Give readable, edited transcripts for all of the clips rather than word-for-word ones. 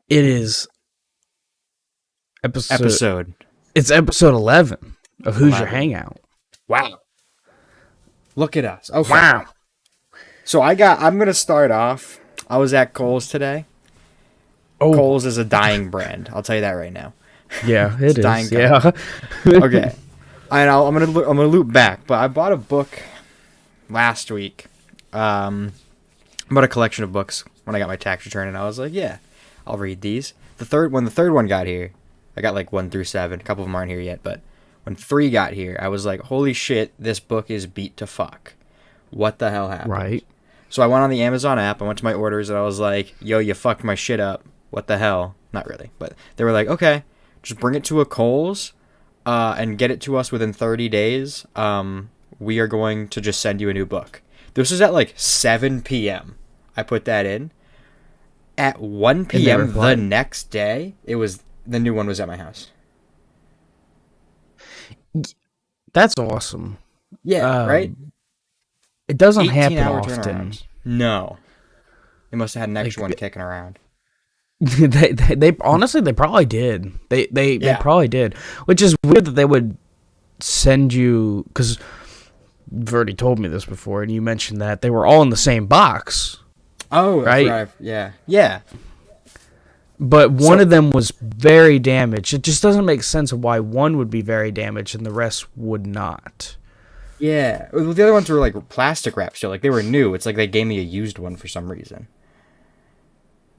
It is episode. It's episode 11 of Hoosier 11. Hangout. Wow. Look at us. Okay. Wow. So I'm going to start off. I was at Kohls today. Oh. Kohls is a dying brand. I'll tell you that right now. Yeah, it is. Dying Yeah. Okay. I'm gonna loop back, but I bought a book last week. I bought a collection of books when I got my tax return, and I was like, yeah, I'll read these. When the third one got here, I got like 1 through 7. A couple of them aren't here yet, but when 3 got here, I was like, holy shit, this book is beat to fuck. What the hell happened? Right. So I went on the Amazon app, I went to my orders, and I was like, yo, you fucked my shit up. What the hell? Not really, but they were like, okay, just bring it to a Kohls, and get it to us within 30 days. We are going to just send you a new book. This was at like 7 p.m. I put that in. At 1 p.m. the next day, the new one was at my house. That's awesome. Yeah, right? It doesn't happen often. No. They must have had an extra one kicking around. they honestly, they probably did. They probably did. Which is weird that they would send you, because you've already told me this before, and you mentioned that they were all in the same box. Oh, right? Yeah. Yeah. But one of them was very damaged. It just doesn't make sense of why one would be very damaged and the rest would not. Yeah. Well, the other ones were like plastic wrap still. Like they were new. It's like they gave me a used one for some reason.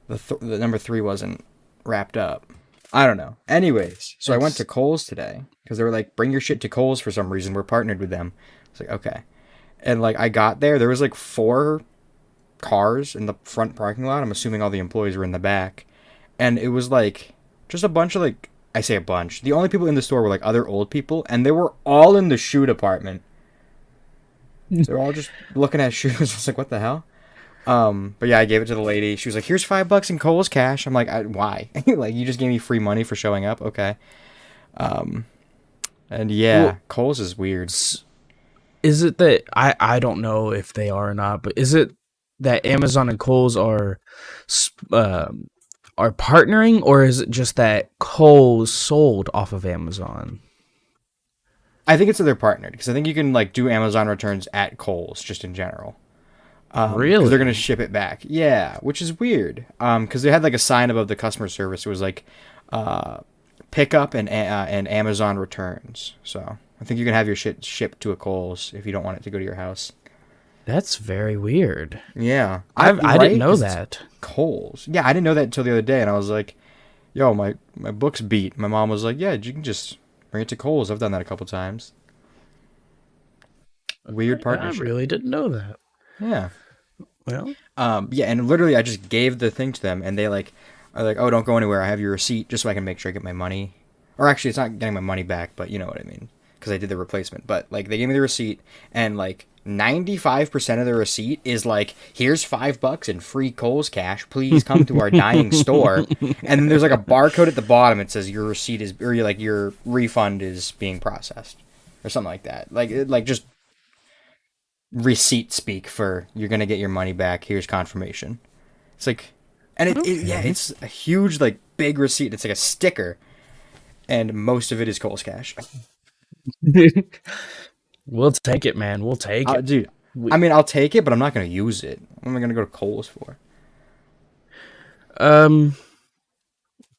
The number 3 wasn't wrapped up. I don't know. Anyways, so I went to Kohls today because they were like, bring your shit to Kohls for some reason. We're partnered with them. I was like, okay. And like I got there was like 4 cars in the front parking lot. I'm assuming all the employees were in the back. And it was like just a bunch of like, I say a bunch. The only people in the store were like other old people, and they were all in the shoe department. They're all just looking at shoes. I was like, what the hell? But yeah, I gave it to the lady. She was like, here's $5 in Kohls cash. I'm like, why? Like, you just gave me free money for showing up? Okay. And yeah, well, Kohls is weird. Is it that, I don't know if they are or not, but is it that Amazon and Kohls are partnering, or is it just that Kohls sold off of Amazon? I think it's that they're partnered, because I think you can like do Amazon returns at Kohls just in general. Really? Because they're gonna ship it back. Yeah, which is weird. Because they had like a sign above the customer service. It was like, pickup and Amazon returns. So I think you can have your shit shipped to a Kohls if you don't want it to go to your house. That's very weird. Yeah, I didn't know that. Kohls. Yeah, I didn't know that until the other day, and I was like, "Yo, my book's beat." My mom was like, "Yeah, you can just bring it to Kohls. I've done that a couple times." Weird partnership. I really didn't know that. Yeah. Well. Yeah, and literally, I just gave the thing to them, and they are like, "Oh, don't go anywhere. I have your receipt, just so I can make sure I get my money." Or actually, it's not getting my money back, but you know what I mean, because I did the replacement. But like, they gave me the receipt, and like 95% of the receipt is like, here's $5 in free Kohls cash. Please come to our dying store. And then there's like a barcode at the bottom. It says your receipt is, or like your refund is being processed, or something like that. Like just receipt speak for you're gonna get your money back. Here's confirmation. It's like, and it's a huge like big receipt. It's like a sticker, and most of it is Kohls cash. We'll take it, man. We'll take it. Dude, I mean, I'll take it, but I'm not going to use it. What am I going to go to Kohls for?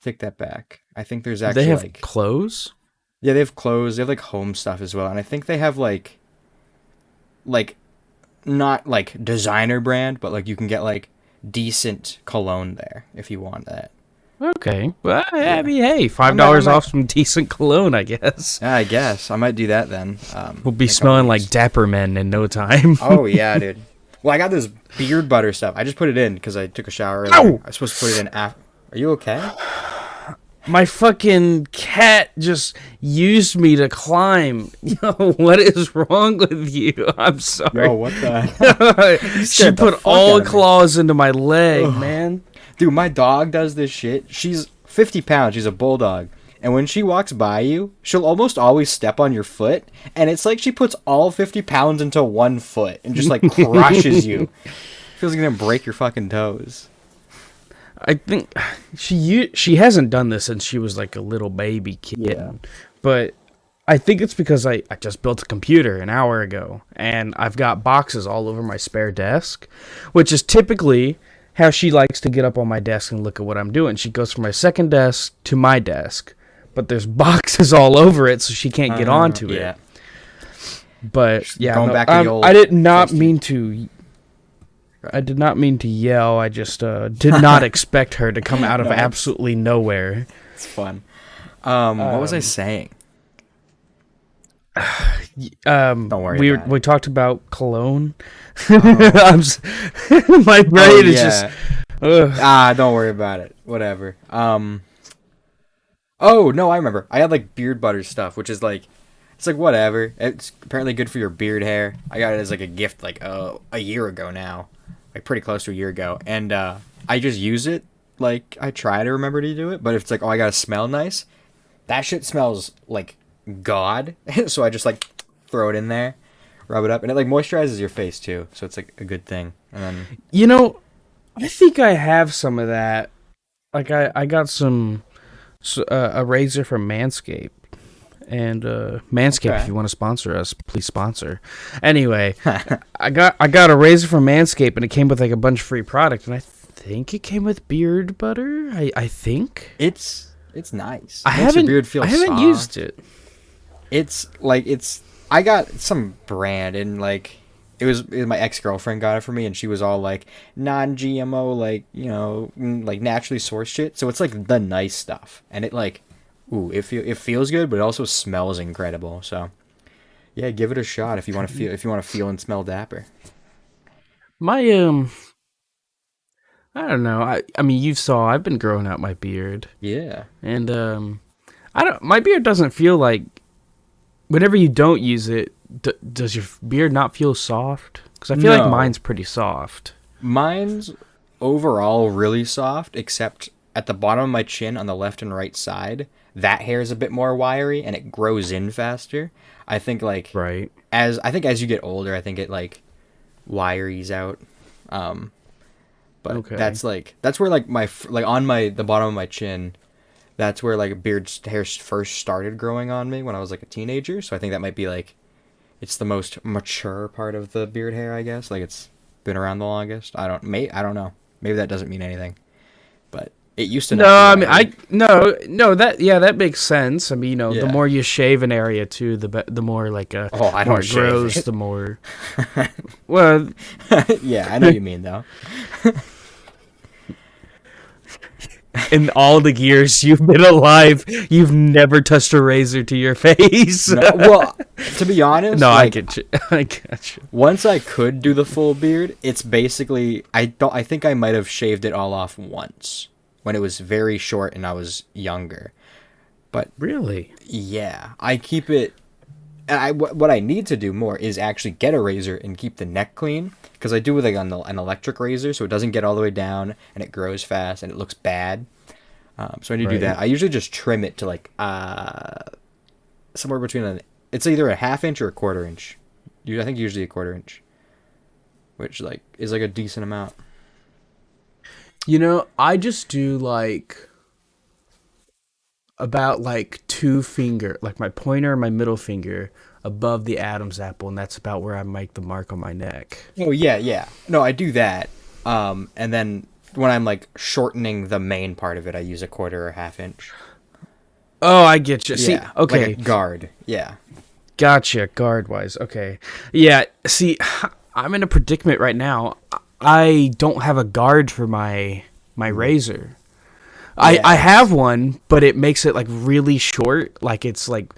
Take that back. I think there's actually they have clothes? Yeah, they have clothes. They have like home stuff as well. And I think they have like not like designer brand, but like you can get like decent cologne there if you want that. Okay. Well, I mean, hey, $5 off some decent cologne, I guess. Yeah, I guess. I might do that then. We'll be smelling like Dapper Men in no time. Oh, yeah, dude. Well, I got this beard butter stuff. I just put it in because I took a shower earlier. I was supposed to put it in after. Are you okay? My fucking cat just used me to climb. Yo, what is wrong with you? I'm sorry. Yo, what the? She put all claws into my leg, man. Dude, my dog does this shit. She's 50 pounds. She's a bulldog. And when she walks by you, she'll almost always step on your foot. And it's like she puts all 50 pounds into one foot and just like crushes you. Feels like you're going to break your fucking toes. I think she hasn't done this since she was like a little baby kid. Yeah. But I think it's because I just built a computer an hour ago, and I've got boxes all over my spare desk, which is typically how she likes to get up on my desk and look at what I'm doing. She goes from my second desk to my desk, but there's boxes all over it, so she can't get onto it. But yeah, going back to the old I did not mean to. I did not mean to yell. I just did not expect her to come out of absolutely nowhere. It's fun. What was I saying? Don't worry. We talked about cologne. My brain is just. Don't worry about it. Whatever. Oh no, I remember. I had like beard butter stuff, which is like, it's like whatever. It's apparently good for your beard hair. I got it as like a gift like a year ago now, like pretty close to a year ago, and I just use it. Like I try to remember to do it, but if it's like, oh, I gotta smell nice, that shit smells like God. So I just like throw it in there, rub it up, and it like moisturizes your face too. So it's like a good thing. And then I think I have some of that. Like I got a razor from Manscaped. And Manscaped, if you want to sponsor us, please sponsor. Anyway, I got a razor from Manscaped, and it came with like a bunch of free product, and I think it came with beard butter. I think it's nice. I haven't used it. I got some brand, and like it was my ex-girlfriend got it for me, and she was all like non-GMO, like, you know, like naturally sourced shit. So it's like the nice stuff, and it like. Ooh, it feels good, but it also smells incredible. So, yeah, give it a shot if you want to feel and smell dapper. My I don't know. I mean, I've been growing out my beard. Yeah. And my beard doesn't feel like, whenever you don't use it, does your beard not feel soft? Because I feel like mine's pretty soft. Mine's overall really soft, except at the bottom of my chin on the left and right side. That hair is a bit more wiry and it grows in faster. I think like right. As you get older, I think it like wiries out. But okay. that's where like on the bottom of my chin, that's where like beard hair first started growing on me when I was like a teenager. So I think that might be like it's the most mature part of the beard hair, I guess. Like it's been around the longest. I don't know. Maybe that doesn't mean anything. But it used to. No, I mean, that makes sense. I mean, the more you shave an area too, the more like I don't it grows, shave. the more. Well, yeah, I know what you mean though. In all the years you've been alive, you've never touched a razor to your face. No, well, to be honest, no, I get you. Once I could do the full beard, it's basically I think I might have shaved it all off once. When it was very short and I was younger. But really? Yeah. I keep it... And what I need to do more is actually get a razor and keep the neck clean. Because I do with like an electric razor, so it doesn't get all the way down and it grows fast and it looks bad. So I need to do that. I usually just trim it to like... somewhere between... It's either a 1/2 inch or a 1/4 inch. I think usually a 1/4 inch. Which like is like a decent amount. I just do like about like 2 finger, like my pointer and my middle finger above the Adam's apple, and that's about where I make the mark on my neck. Oh yeah. No, I do that. And then when I'm like shortening the main part of it, I use a 1/4 or 1/2 inch. Oh, I get you. Yeah, see, okay, like a guard. Yeah. Gotcha. Guard wise, okay. Yeah. See, I'm in a predicament right now. I don't have a guard for my razor. Yeah. I have one, but it makes it like really short. Like it's like,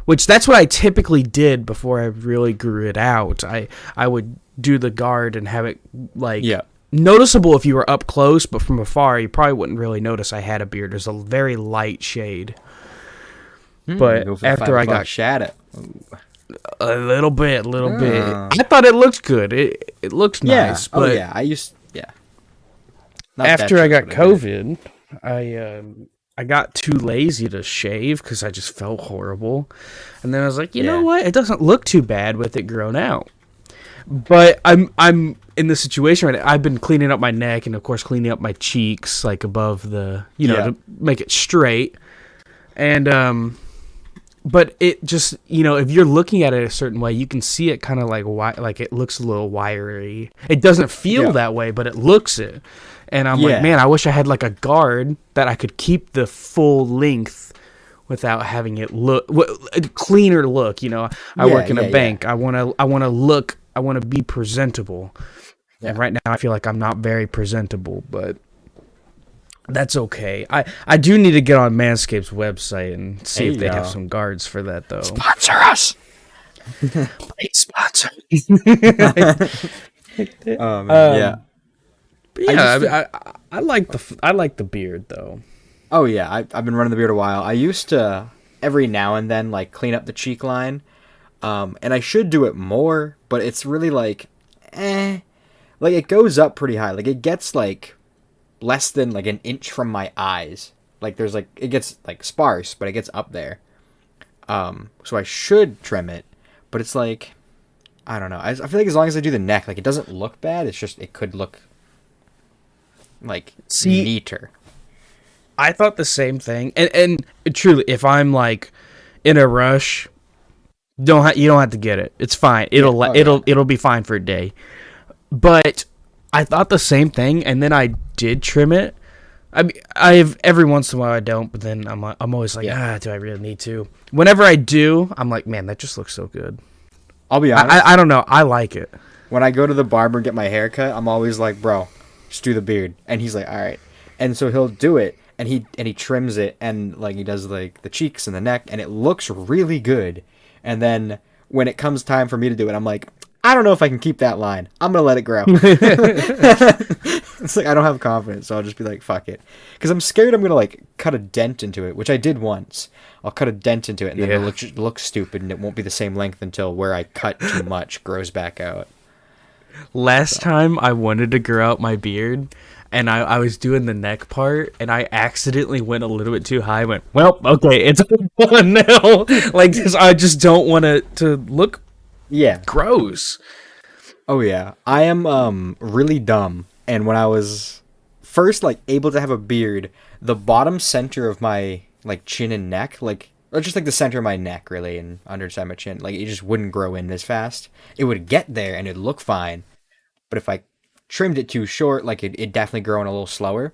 which that's what I typically did before I really grew it out. I would do the guard and have it like noticeable if you were up close, but from afar you probably wouldn't really notice I had a beard. There's a very light shade. But after I got shadow. A little bit. I thought it looked good. It looks nice. But after I got COVID, I got too lazy to shave because I just felt horrible. And then I was like, you know what? It doesn't look too bad with it grown out. But I'm in this situation, right, I've been cleaning up my neck and, of course, cleaning up my cheeks, like, above the, to make it straight. And, but it just, if you're looking at it a certain way, you can see it kind of like it looks a little wiry. It doesn't feel that way, but it looks it. And I'm like, man, I wish I had, like, a guard that I could keep the full length without having it look a cleaner look. I work in a bank. I want to be presentable. Yeah. And right now I feel like I'm not very presentable, but that's okay. I do need to get on Manscaped's website and see if they have some guards for that, though. Sponsor us. Please sponsor. Yeah. I like the beard, though. Oh yeah, I've been running the beard a while. I used to every now and then like clean up the cheek line, and I should do it more, but it's really like it goes up pretty high. Like it gets like less than like an inch from my eyes. Like there's like it gets like sparse, but it gets up there. So I should trim it, but it's like I don't know. I feel like as long as I do the neck, like it doesn't look bad. It's just it could look like neater. I thought the same thing, and truly, if I'm like in a rush, you don't have to get it. It's fine. It'll be fine for a day. But I thought the same thing, and then I did trim it. I mean, every once in a while I don't, but then I'm always like, do I really need to? Whenever I do, I'm like, man, that just looks so good. I'll be honest. I don't know. I like it. When I go to the barber and get my hair cut, I'm always like, bro, just do the beard, and he's like, all right, and so he'll do it. And he trims it, and like he does like the cheeks and the neck, and it looks really good. And then when it comes time for me to do it, I'm like, I don't know if I can keep that line. I'm gonna let it grow. It's like I don't have confidence, so I'll just be like, fuck it, because I'm scared I'm gonna like cut a dent into it, which I did once. I'll cut a dent into it, and then it'll look stupid, and it won't be the same length until where I cut too much grows back out. Last time I wanted to grow out my beard, and I was doing the neck part, and I accidentally went a little bit too high. I went, well, okay, it's done now. Like, I just don't want it to look gross. Oh, yeah. I am really dumb. And when I was first, like, able to have a beard, the bottom center of my, like, chin and neck, like, or just, like, the center of my neck, really, and underside my chin, like, it just wouldn't grow in as fast. It would get there, and it'd look fine. But if I trimmed it too short, like it definitely growing a little slower.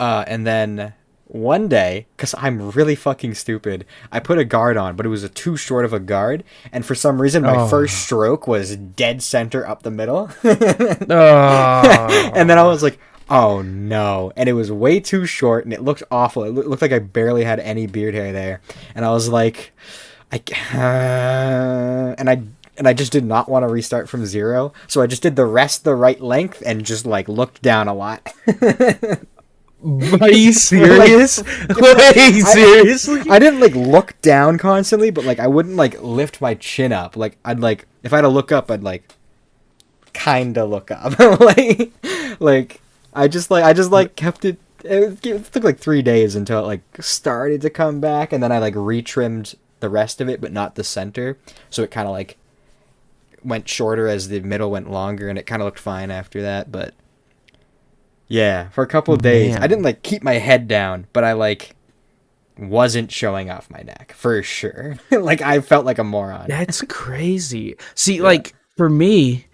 And then one day, because I'm really fucking stupid, I put a guard on, but it was too short of a guard, and for some reason my first stroke was dead center up the middle. And then I was like, oh no, and it was way too short, and it looked awful. It looked like I barely had any beard hair there, and I was like, and I just did not want to restart from zero, so I just did the rest the right length and just, like, looked down a lot. Are you serious? Seriously? I didn't, like, look down constantly, but, like, I wouldn't, like, lift my chin up. Like, I'd, like, if I had to look up, I'd, like, kinda look up. I just kept it. It took, like, 3 days until it, like, started to come back, and then I, like, retrimmed the rest of it, but not the center, so it kind of, like, went shorter as the middle went longer, and it kind of looked fine after that. But yeah, for a couple of days, I didn't like keep my head down, but I like wasn't showing off my neck for sure. Like I felt like a moron. That's crazy. See, like for me,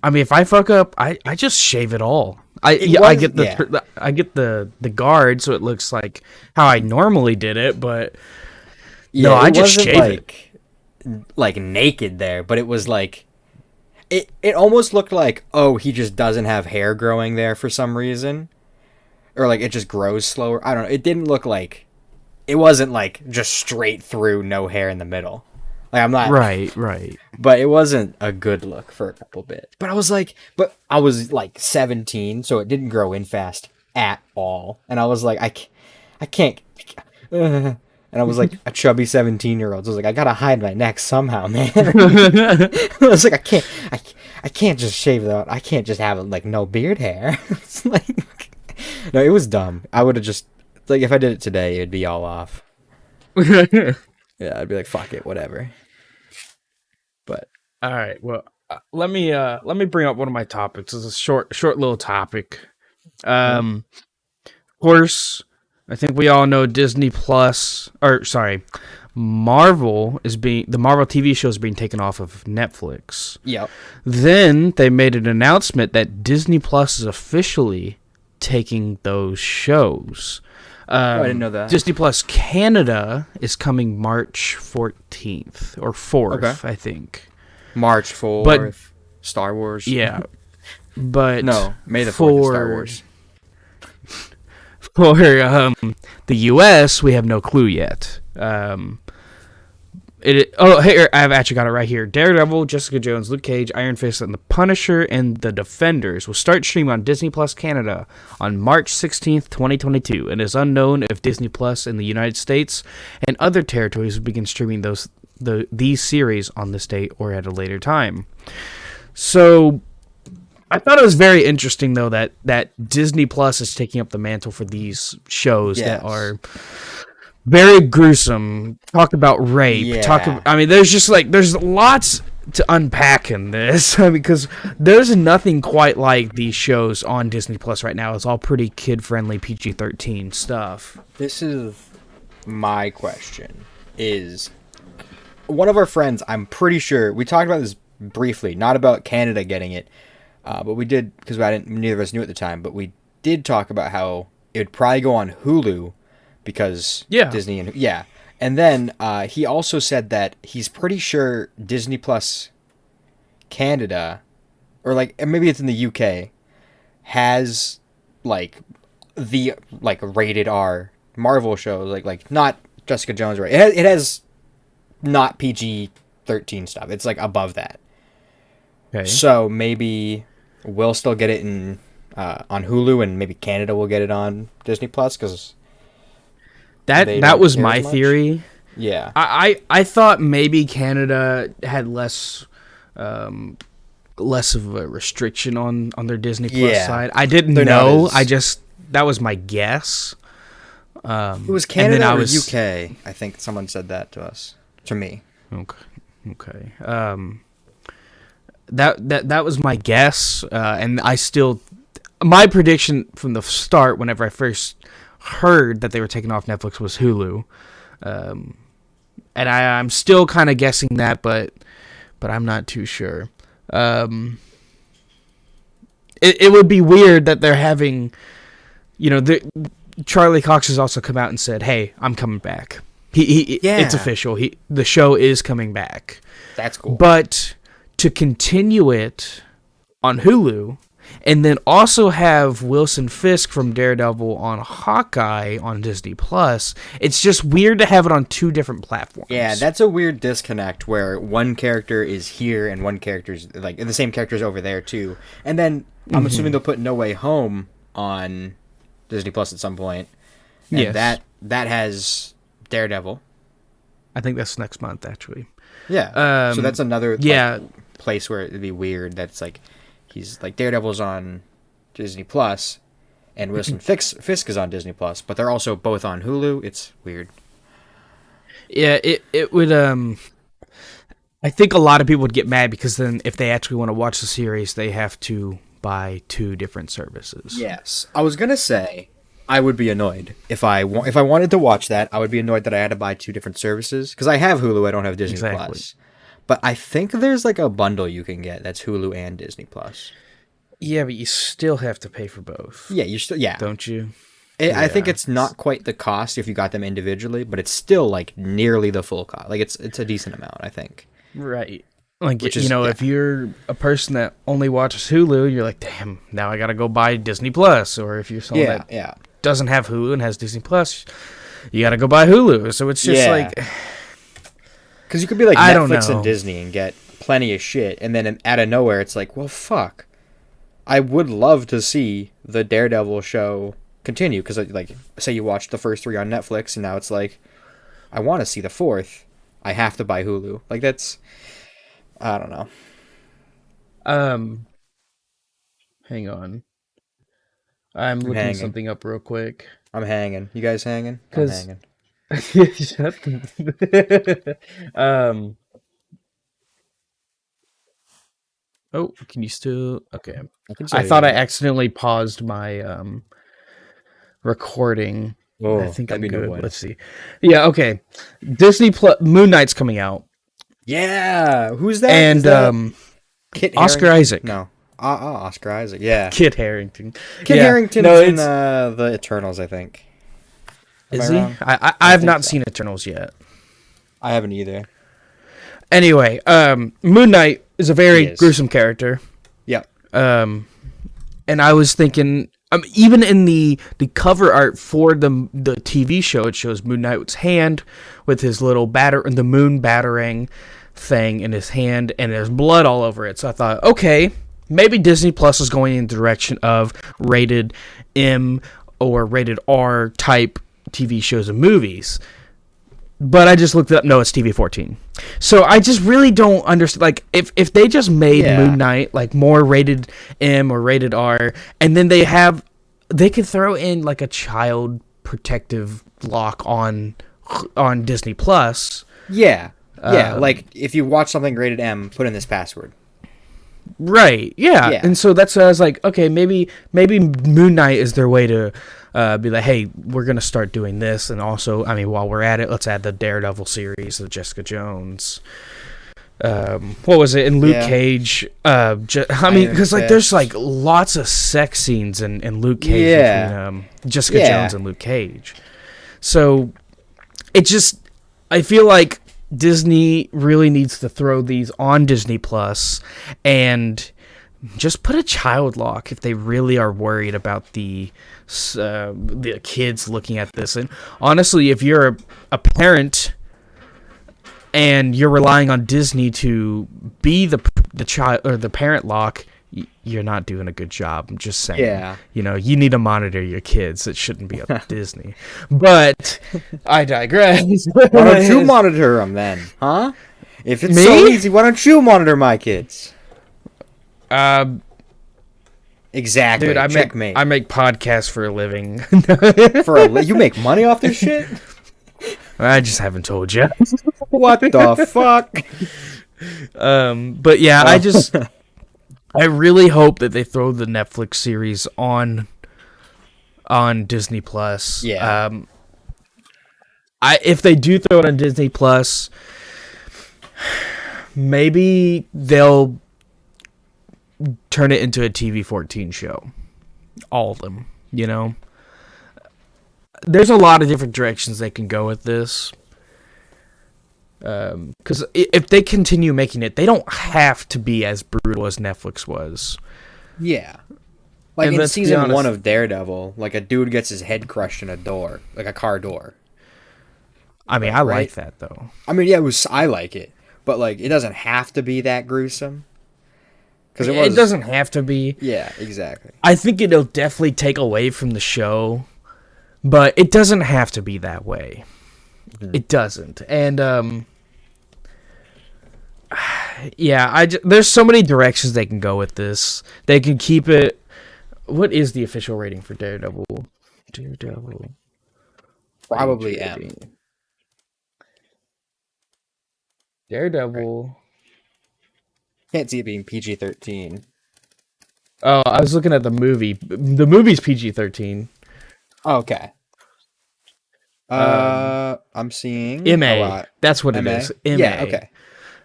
I mean, if I fuck up, I just shave it all. I get the guard, so it looks like how I normally did it, but no, I just shave it. Like naked there, but it was like it almost looked like, oh, he just doesn't have hair growing there for some reason, or like it just grows slower. I don't know. It didn't look like, it wasn't like just straight through, no hair in the middle. Like I'm not right, but it wasn't a good look for a couple bits. But I was like 17, so it didn't grow in fast at all, and I was like, I can't. And I was like a chubby 17-year-old. So I was like, I gotta hide my neck somehow, man. I was like, I can't just shave it out. I can't just have like no beard hair. It's like, no, it was dumb. I would have just, like, if I did it today, it'd be all off. Yeah, I'd be like, fuck it, whatever. But all right, well, let me bring up one of my topics. It's a short little topic. Of course, I think we all know Disney Plus, or sorry, the Marvel TV show is being taken off of Netflix. Yep. Then they made an announcement that Disney Plus is officially taking those shows. I didn't know that. Disney Plus Canada is coming March 14th or 4th, okay. I think. March 4th. Star Wars. Yeah. But no, May the 4th is Star Wars. For the US, we have no clue yet. Hey, I've actually got it right here. Daredevil, Jessica Jones, Luke Cage, Iron Fist, and The Punisher and The Defenders will start streaming on Disney Plus Canada on March 16th, 2022. And it is unknown if Disney Plus in the United States and other territories will begin streaming these series on this date or at a later time. So I thought it was very interesting, though, that Disney Plus is taking up the mantle for these shows that are very gruesome. Talk about rape. Yeah. There's lots to unpack in this because there's nothing quite like these shows on Disney Plus right now. It's all pretty kid-friendly, PG-13 stuff. This is my question. Is one of our friends, I'm pretty sure, we talked about this briefly, not about Canada getting it, but we did, because neither of us knew at the time, but we did talk about how it would probably go on Hulu because Disney and then he also said that he's pretty sure Disney Plus Canada, or maybe it's in the UK, has the rated R Marvel shows, like not Jessica Jones, right? It has not PG-13 stuff. It's above that. Okay. So maybe we'll still get it on Hulu, and maybe Canada will get it on Disney Plus because that was my theory. Yeah, I thought maybe Canada had less of a restriction on their Disney Plus side. I didn't know. That was my guess. It was Canada or UK. I think someone said that to me. Okay. That was my guess, and my prediction from the start, whenever I first heard that they were taking off Netflix, was Hulu, and I'm still kind of guessing that, but I'm not too sure. It would be weird that they're having, Charlie Cox has also come out and said, "Hey, I'm coming back." It's official. The show is coming back. That's cool. But to continue it on Hulu, and then also have Wilson Fisk from Daredevil on Hawkeye on Disney Plus, it's just weird to have it on two different platforms. Yeah, that's a weird disconnect where one character is here and one character's the same character's over there too. And then I'm assuming they'll put No Way Home on Disney Plus at some point. And yes. That has Daredevil. I think that's next month, actually. Yeah. So that's another place where it'd be weird. That's he's Daredevil's on Disney Plus, and Wilson Fisk is on Disney Plus, but they're also both on Hulu. It's weird. Yeah, it would. I think a lot of people would get mad because then if they actually want to watch the series, they have to buy two different services. Yes, I was gonna say I would be annoyed if I wanted to watch that. I would be annoyed that I had to buy two different services because I have Hulu. I don't have Disney Plus. But I think there's a bundle you can get that's Hulu and Disney Plus. Yeah, but you still have to pay for both. Yeah, you still don't you? I think it's not quite the cost if you got them individually, but it's still nearly the full cost. It's a decent amount, I think. Right. If you're a person that only watches Hulu, you're like, damn, now I gotta go buy Disney Plus. Or if you're someone that doesn't have Hulu and has Disney Plus, you gotta go buy Hulu. So it's just because you could be Netflix and Disney and get plenty of shit, and then out of nowhere it's well, fuck. I would love to see the Daredevil show continue, because say you watched the first 3 on Netflix, and now it's I want to see the 4th. I have to buy Hulu. That's, I don't know. Hang on. I'm looking something up real quick. I'm hanging. You guys hanging? I'm hanging. Oh, can you still? Okay. can I still thought hear I you. accidentally paused my recording. I Oh, think that'd I'm be no good. bueno. Let's see. Yeah. Okay. Disney Plus Moon Knight's coming out, Yeah, who's that? Is and that Kit Oscar Harington? Isaac. No. Oscar Isaac. Yeah. Kit Harington. Kit Yeah. No, Harington's in it's the Eternals, I think. Am I is he? wrong? I I have think not so. seen Eternals yet. I haven't either. Anyway, Moon Knight is a He very is. gruesome character. Yep. And I was thinking, even in the cover art for the TV show, it shows Moon Knight's hand with his little the moon battering thing in his hand, and there's blood all over it. So I thought, okay, maybe Disney Plus is going in the direction of rated M or rated R type TV shows and movies. But I just looked it up. No, it's TV-14. So I just really don't understand. Like, if they just made Moon Knight like more rated M or rated R, and then they could throw in like a child protective lock on Disney Plus. Yeah. Yeah. Like if you watch something rated M, put in this password. Right. Yeah. And so that's why I was like, okay, maybe Moon Knight is their way to be like, hey, we're gonna start doing this, and also, I mean, while we're at it, let's add the Daredevil series, the Jessica Jones. What was it in Luke Cage? I mean, because like there's like lots of sex scenes in Luke Cage between Jessica Jones and Luke Cage. So it just, I feel like Disney really needs to throw these on Disney Plus and just put a child lock if they really are worried about the kids looking at this. And honestly, if you're a parent and you're relying on Disney to be the child or the parent lock, you're not doing a good job. I'm just saying. Yeah. You know, you need to monitor your kids. It shouldn't be up to Disney. But I digress. Why don't you monitor them then, huh? If it's so easy, why don't you monitor my kids? Exactly. Dude, I Checkmate. make podcasts for a living. You make money off this shit? I just haven't told you. What the fuck? But yeah, I really hope that they throw the Netflix series on Disney Plus. Yeah. If they do throw it on Disney Plus, maybe they'll turn it into a TV-14 show. All of them, you know? There's a lot of different directions they can go with this. Because if they continue making it, they don't have to be as brutal as Netflix was. Yeah. Like and in season 1 of Daredevil, like a dude gets his head crushed in a door, like a car door. I mean, I like that, though. I mean, yeah, I like it. But, like, it doesn't have to be that gruesome. Because it doesn't have to be. Yeah, exactly. I think it'll definitely take away from the show, but it doesn't have to be that way. Mm-hmm. It doesn't. And, yeah, there's so many directions they can go with this. They can keep it... What is the official rating for Daredevil? Probably M. Daredevil... Can't see it being PG-13. Oh, I was looking at the movie. The movie's PG-13. Okay. I'm seeing... MA. That's what it is. MA. Yeah, okay.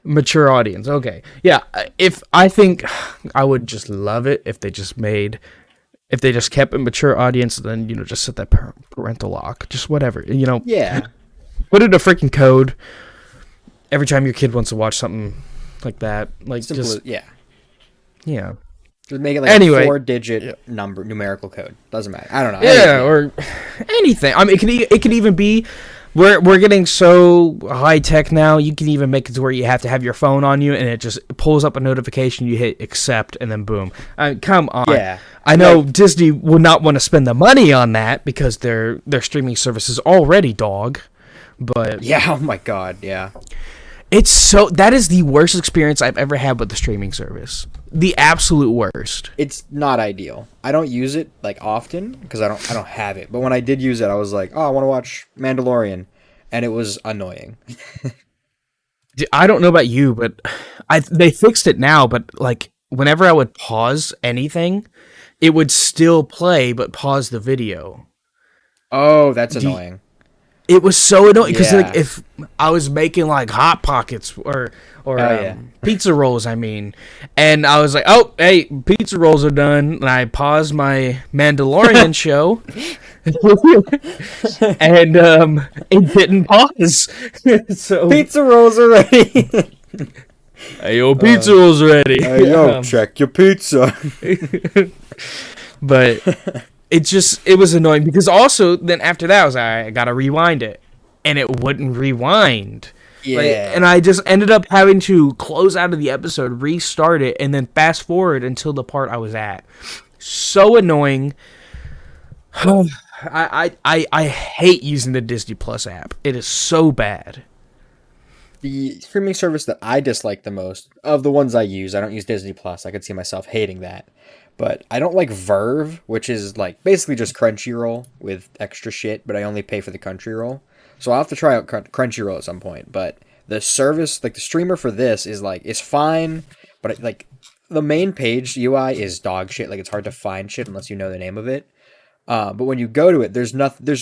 Mature audience. Okay. Yeah, I think I would just love it if they just kept a mature audience, then, you know, just set that parental lock. Just whatever. You know. Yeah. Put in a freaking code every time your kid wants to watch something like that. Like, just... Yeah. Yeah. Just make it like a 4-digit numerical code. Doesn't matter. I don't know. Yeah, or anything. I mean, it can even be... We're getting so high tech now. You can even make it to where you have to have your phone on you, and it just pulls up a notification. You hit accept, and then boom. I mean, come on. Yeah. I know Disney would not want to spend the money on that because their streaming service is already dog. But yeah, oh my god, yeah. That is the worst experience I've ever had with the streaming service. The absolute worst. It's not ideal. I don't use it like often because I don't have it. But when I did use it, I was like, oh, I want to watch Mandalorian, and it was annoying. I don't know about you, but they fixed it now. But like whenever I would pause anything, it would still play but pause the video. Oh, that's annoying. It was so annoying because Yeah. like if I was making like hot pockets or pizza rolls, I mean, and I was like, oh, hey, pizza rolls are done, and I paused my Mandalorian show, and it didn't pause. So Pizza rolls are ready. hey, yo, pizza rolls are ready. Hey, yo, check your pizza. But it was annoying because also then after that I gotta rewind it, and it wouldn't rewind. Yeah. Like, and I just ended up having to close out of the episode, restart it, and then fast forward until the part I was at. So annoying. I hate using the Disney Plus app. It is so bad. The streaming service that I dislike the most of the ones I use, I don't use Disney Plus. I could see myself hating that. But I don't like Verve, which is like basically just Crunchyroll with extra shit, but I only pay for the Crunchyroll. So I'll have to try out Crunchyroll at some point. But the service, like the streamer for this is fine, but like the main page UI is dog shit. Like it's hard to find shit unless you know the name of it. But when you go to it, there's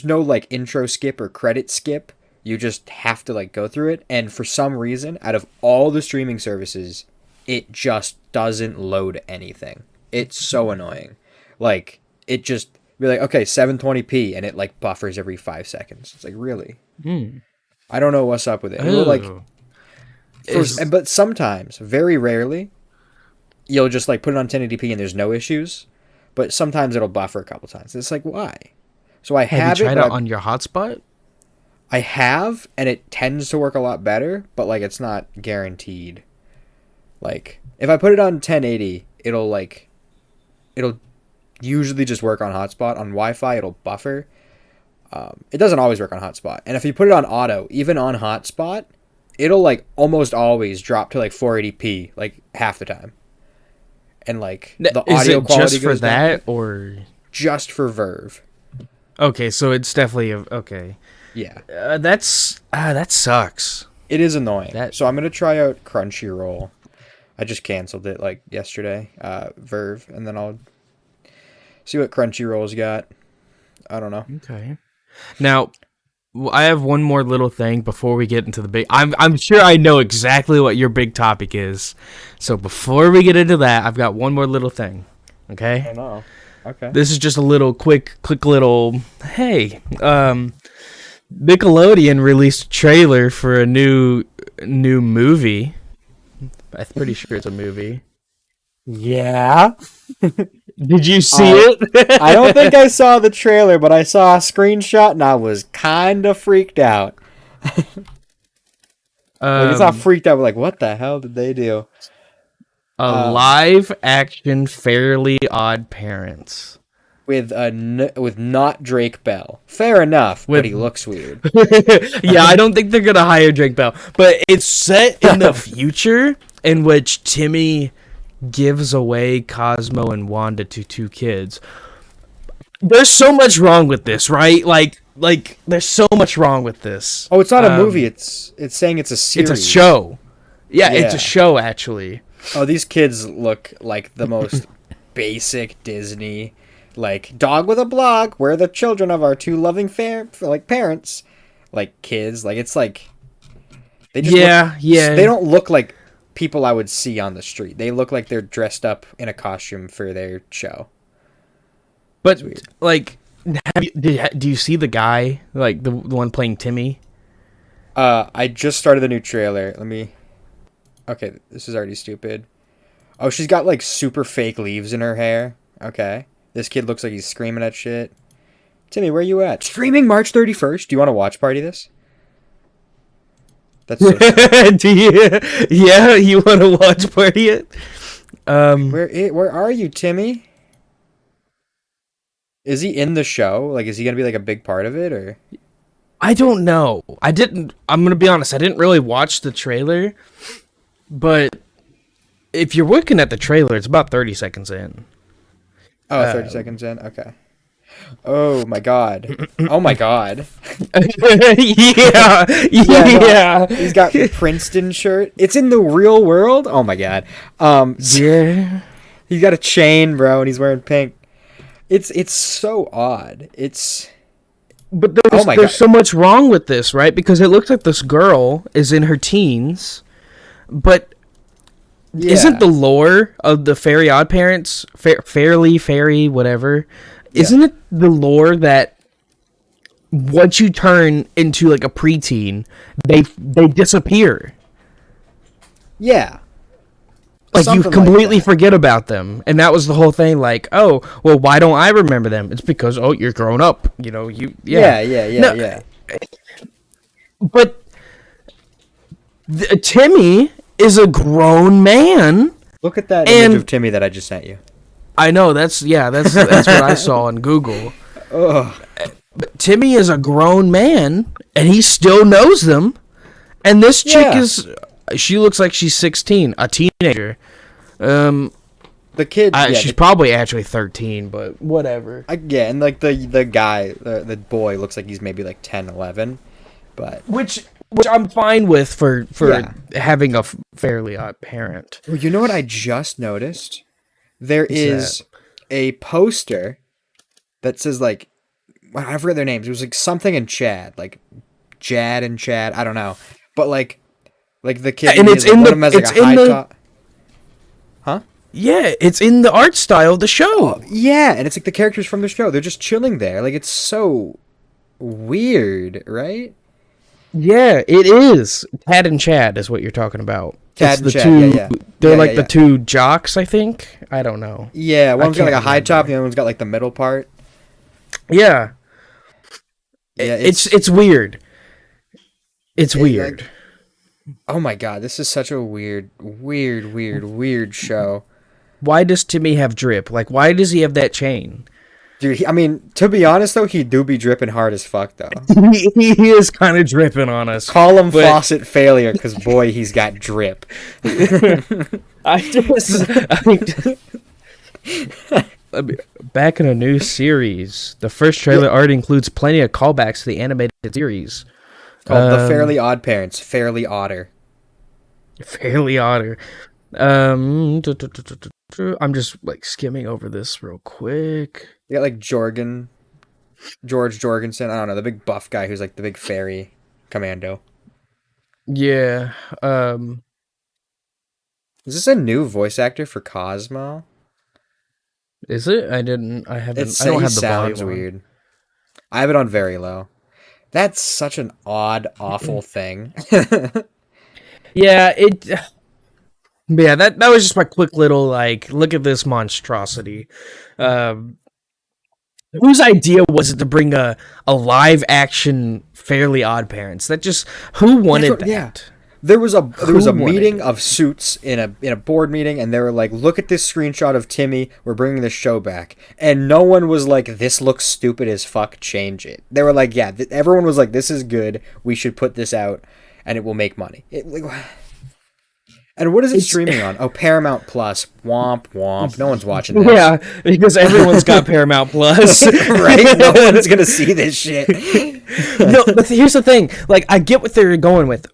no like intro skip or credit skip. You just have to like go through it. And for some reason, out of all the streaming services, it just doesn't load anything. It's so annoying. Like it just be like, okay, 720p, and it like buffers every 5 seconds. It's like, really? I don't know what's up with it. It'll, like, but sometimes, very rarely, you'll just like put it on 1080p and there's no issues. But sometimes it'll buffer a couple times. It's like, why? So have you tried it on your hotspot? I have, and it tends to work a lot better, but like it's not guaranteed. Like if I put it on 1080, it'll usually just work on hotspot. On Wi-Fi, it'll buffer. It doesn't always work on hotspot. And if you put it on auto, even on hotspot, it'll like almost always drop to like 480p like half the time. And like the audio quality just for that or just for Verve. Okay, so it's definitely okay. Yeah. That sucks. It is annoying. So I'm gonna try out Crunchyroll. I just canceled it like yesterday, Verve, and then I'll see what Crunchyroll's got. I don't know. Okay. Now, I have one more little thing before we get into the big. I'm sure I know exactly what your big topic is. So before we get into that, I've got one more little thing. Okay. I know. Okay. This is just a little quick little. Hey, Nickelodeon released a trailer for a new movie. I'm pretty sure it's a movie. Yeah. Did you see it? I don't think I saw the trailer, but I saw a screenshot and I was kind of freaked out. It's not freaked out, but like, what the hell did they do? A live action Fairly Oddparents. With not Drake Bell. Fair enough, but he looks weird. Yeah, I don't think they're gonna hire Drake Bell, but it's set in the future in which Timmy gives away Cosmo and Wanda to two kids. There's so much wrong with this, right? Like there's so much wrong with this. Oh, it's not a movie. It's saying it's a series. It's a show. Yeah, it's a show actually. Oh, these kids look like the most basic Disney, like dog with a blog. We're the children of our two loving parents, like kids. Like it's like they just They don't look like people I would see on the street. They look like they're dressed up in a costume for their show. But like, do you see the guy, like the one playing Timmy? I just started the new trailer. Okay, this is already stupid. Oh, she's got like super fake leaves in her hair. Okay, this kid looks like he's screaming at shit. Timmy, where you at? Streaming March 31st. Do you want to watch party this? That's so Yeah, you want to watch party it? Where are you, Timmy? Is he in the show? Like, is he gonna be like a big part of it, or? I don't know. I'm gonna be honest. I didn't really watch the trailer, but if you're looking at the trailer, it's about 30 seconds in. Oh, 30 seconds in. Okay. Oh my god. Oh my god. Yeah. No, he's got Princeton shirt. It's in the real world. Oh my god. Yeah. He's got a chain, bro, and he's wearing pink. It's so odd. But there's so much wrong with this, right? Because it looks like this girl is in her teens, but isn't the lore of the Fairly Oddparents, Fairy, whatever, isn't it the lore that once you turn into like a preteen, they disappear? Yeah. Like Something you completely like forget about them, and that was the whole thing. Like, oh, well, why don't I remember them? It's because you're grown up. You know, Yeah. But Timmy is a grown man. Look at that image of Timmy that I just sent you. I know that's what I saw on Google. Ugh. But Timmy is a grown man, and he still knows them. And this chick she looks like she's 16, a teenager. The kid, she's probably actually 13, but whatever. And like the guy, the boy looks like he's maybe like 10, 11, but which I'm fine with for having a Fairly Odd Parent. Well, you know what I just noticed? There is a poster that says like, I forget their names. It was like something in Chad, like Jad and Chad. I don't know, but like the kid, and it's in the top. Huh? Yeah, it's in the art style of the show. Yeah, and it's like the characters from the show. They're just chilling there. Like, it's so weird, right? Yeah, it is. Tad and Chad is what you're talking about. Tad and Chad, yeah. They're the two jocks, I think. I don't know. Yeah, one's got like a high top, the other one's got like the middle part. Yeah. It's weird. It's weird. Like, oh my god, this is such a weird show. Why does Timmy have drip? Like, why does he have that chain? Dude, I mean, to be honest though, he do be dripping hard as fuck though. He is kind of dripping on us. Call him faucet failure, because boy, he's got drip. Back in a new series, the first trailer art includes plenty of callbacks to the animated series. Called The Fairly Oddparents, Fairly Odder. Fairly Odder. I'm just like skimming over this real quick. You got like George Jorgensen. I don't know, the big buff guy who's like the big fairy commando. Yeah. Is this a new voice actor for Cosmo? Is it? I don't have the sounds volume weird. I have it on very low. That's such an odd, awful thing. Yeah, that was just my quick little, like, look at this monstrosity. Whose idea was it to bring a live action Fairly Oddparents? Who wanted that? Yeah. There was a meeting of suits in a board meeting, and they were like, look at this screenshot of Timmy, we're bringing this show back. And no one was like, this looks stupid as fuck, change it. They were like, yeah, everyone was like, this is good, we should put this out, and it will make money. And what is it streaming on? Oh, Paramount Plus. Womp womp. No one's watching this. Yeah, because everyone's got Paramount Plus. Right? No one's gonna see this shit. No, but here's the thing. Like, I get what they're going with.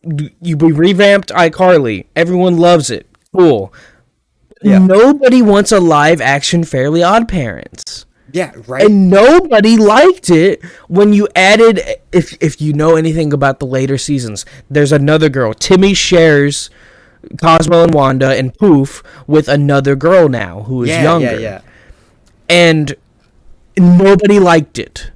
We revamped iCarly. Everyone loves it. Cool. Yeah. Nobody wants a live action Fairly Oddparents. Yeah, right. And nobody liked it when you added, if you know anything about the later seasons, there's another girl. Timmy shares Cosmo and Wanda and Poof with another girl now who is younger. Yeah. And nobody liked it.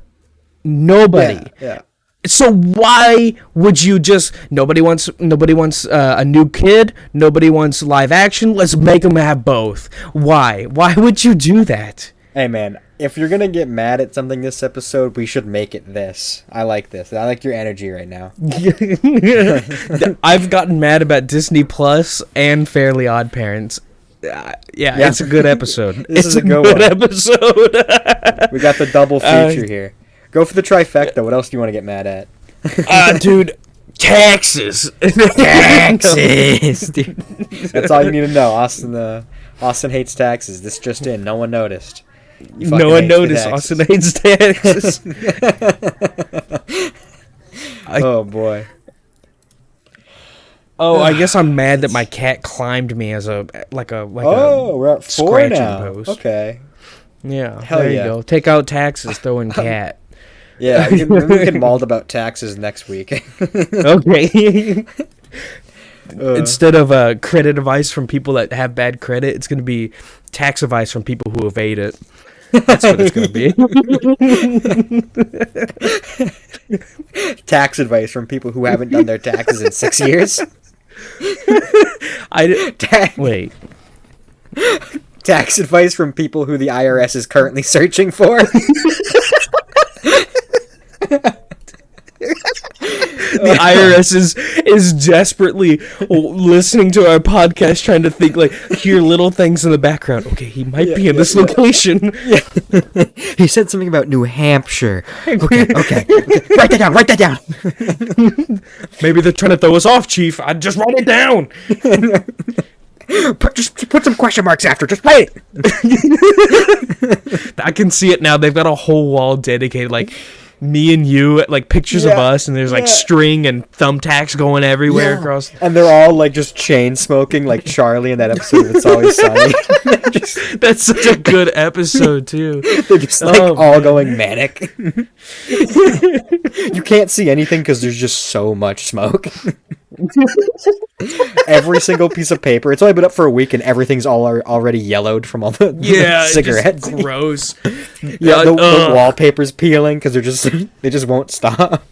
Nobody. Yeah. So why would you just nobody wants a new kid, nobody wants live action, let's make them have both. Why would you do that? Hey man, if you're gonna get mad at something this episode, we should make it this. I like this. I like your energy right now. I've gotten mad about Disney Plus and Fairly Oddparents. Yeah, it's a good episode. It's a good episode. We got the double feature here. Go for the trifecta. What else do you want to get mad at? Dude, taxes. Taxes, dude. That's all you need to know. Austin hates taxes. This just in. No one noticed. No one noticed Austin hates taxes. Oh boy. Oh, I guess I'm mad that my cat climbed me as a we're at 4 now. Post. Okay. Yeah. Hell there you go. Take out taxes, throw in cat. Yeah, we can maul about taxes next week. Okay. Instead of credit advice from people that have bad credit, it's going to be tax advice from people who evade it. That's what it's going to be. Tax advice from people who haven't done their taxes in 6 years. Wait. Tax advice from people who the IRS is currently searching for. The IRS is desperately listening to our podcast, trying to think, like, hear little things in the background. Okay, he might be in this location. Yeah. He said something about New Hampshire. Okay. Write that down. Maybe they're trying to throw us off, Chief. I'd just write it down. Just put some question marks after. Just write it. I can see it now. They've got a whole wall dedicated, like, me and you, like, pictures of us, and there's like string and thumbtacks going everywhere across. And they're all like just chain smoking, like Charlie in that episode of It's Always Sunny. That's such a good episode too. They're just like all going manic. You can't see anything because there's just so much smoke. Every single piece of paper. It's only been up for a week, and everything's already yellowed from all the cigarettes. Just gross. The wallpaper's peeling because they just won't stop.